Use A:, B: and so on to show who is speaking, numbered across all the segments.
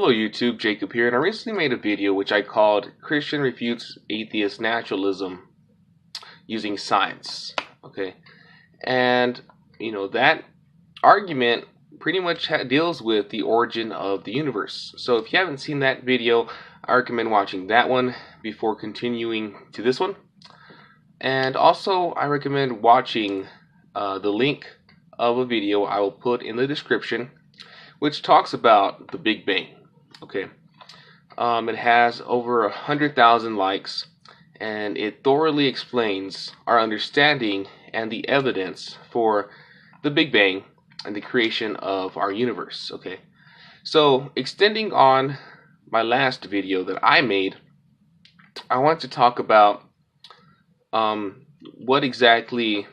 A: Hello YouTube, Jacob here, and I recently made a video which I called Christian Refutes Atheist Naturalism Using Science. Okay, and that argument pretty much deals with the origin of the universe. So if you haven't seen that video, I recommend watching that one before continuing to this one. And also I recommend watching the link of a video I will put in the description which talks about the Big Bang. Okay, it has over 100,000 likes, and it thoroughly explains our understanding and the evidence for the Big Bang and the creation of our universe. Okay, so extending on my last video that I made, I want to talk about what exactly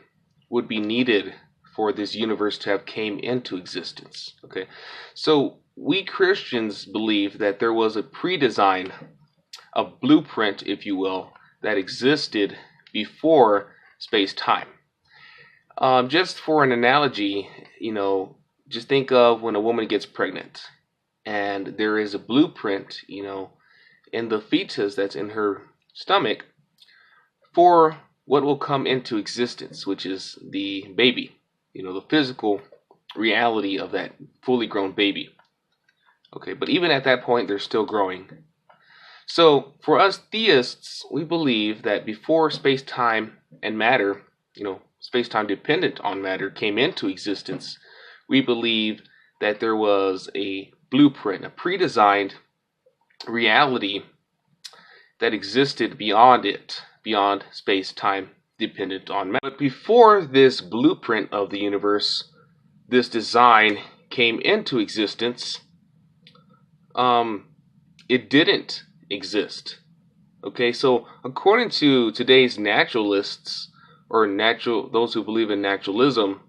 A: would be needed for this universe to have came into existence. Okay, so we Christians believe that there was a pre-design, a blueprint, if you will, that existed before space-time. Just for an analogy, just think of when a woman gets pregnant, and there is a blueprint, in the fetus that's in her stomach for what will come into existence, which is the baby. The physical reality of that fully grown baby. Okay, but even at that point, they're still growing. So for us theists, we believe that before space-time and matter, space-time dependent on matter came into existence, we believe that there was a blueprint, a pre-designed reality that existed beyond it, beyond space-time dependent on matter. But before this blueprint of the universe, this design came into existence, it didn't exist. Okay, so according to today's naturalists, or those who believe in naturalism,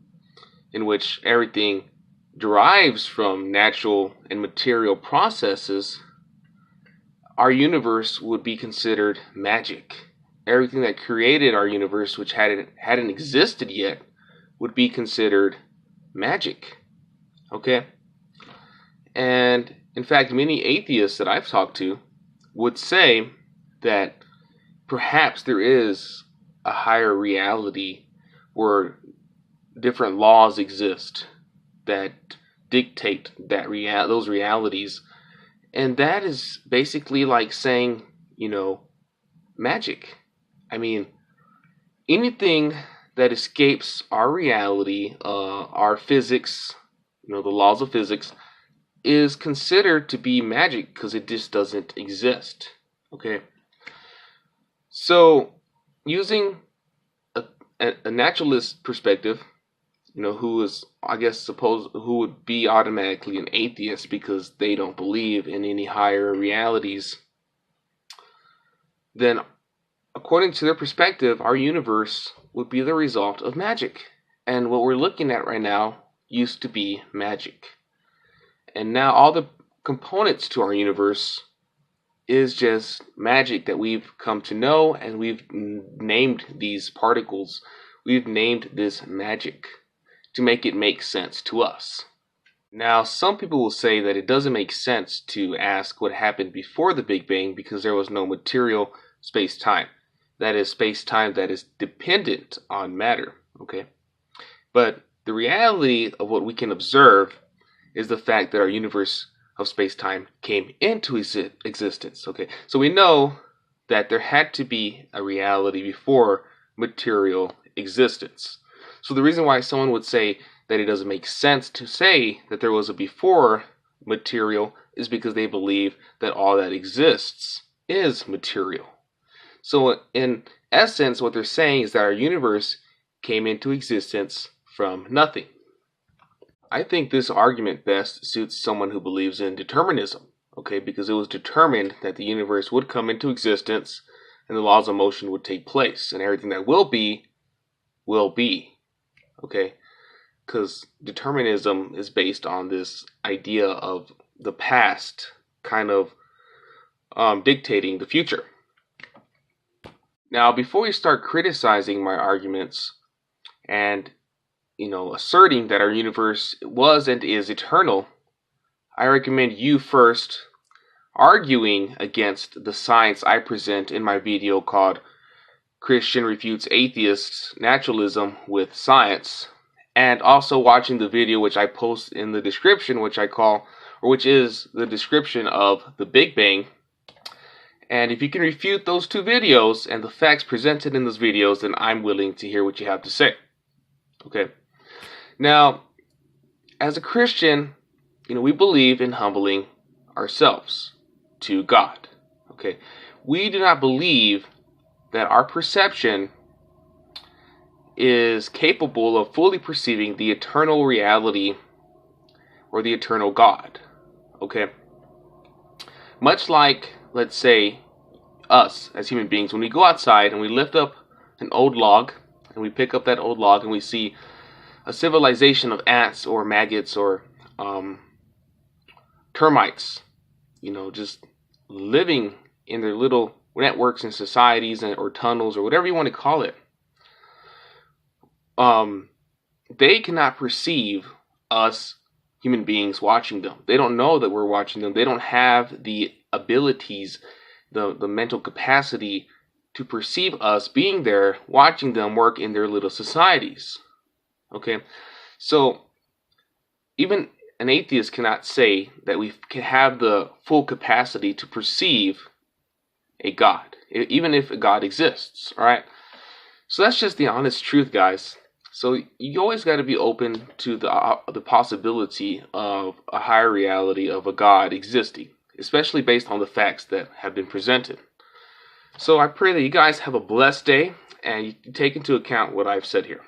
A: in which everything derives from natural and material processes, our universe would be considered magic. Everything that created our universe, which hadn't existed yet, would be considered magic. Okay? And in fact, many atheists that I've talked to would say that perhaps there is a higher reality where different laws exist that dictate that those realities. And that is basically like saying, magic. I mean, anything that escapes our reality, our physics, the laws of physics, is considered to be magic because it just doesn't exist. Okay, so using a naturalist perspective, who is, I guess, who would be automatically an atheist because they don't believe in any higher realities, then according to their perspective, our universe would be the result of magic. And what we're looking at right now used to be magic. And now all the components to our universe is just magic that we've come to know, and we've named these particles, we've named this magic to make it make sense to us. Now, some people will say that it doesn't make sense to ask what happened before the Big Bang because there was no material space-time. That is space-time that is dependent on matter. Okay? But the reality of what we can observe is the fact that our universe of space-time came into existence. Okay, so we know that there had to be a reality before material existence. So the reason why someone would say that it doesn't make sense to say that there was a before material is because they believe that all that exists is material. So in essence, what they're saying is that our universe came into existence from nothing. I think this argument best suits someone who believes in determinism, okay, because it was determined that the universe would come into existence and the laws of motion would take place, and everything that will be, okay, because determinism is based on this idea of the past kind of dictating the future. Now, before we start criticizing my arguments and asserting that our universe was and is eternal, I recommend you first arguing against the science I present in my video called Christian Refutes Atheist Naturalism with Science, and also watching the video which I post in the description, which is the description of the Big Bang. And if you can refute those two videos and the facts presented in those videos, then I'm willing to hear what you have to say. Okay. Now, as a Christian, we believe in humbling ourselves to God. Okay. We do not believe that our perception is capable of fully perceiving the eternal reality or the eternal God. Okay. Much like, let's say, us as human beings, when we go outside and we lift up an old log and we pick up that old log and we see a civilization of ants or maggots or termites, just living in their little networks and societies or tunnels or whatever you want to call it. They cannot perceive us human beings watching them. They don't know that we're watching them. They don't have the abilities, the mental capacity to perceive us being there, watching them work in their little societies. Okay, so even an atheist cannot say that we can have the full capacity to perceive a God, even if a God exists. All right, so that's just the honest truth, guys. So you always got to be open to the possibility of a higher reality of a God existing, especially based on the facts that have been presented. So I pray that you guys have a blessed day and you take into account what I've said here.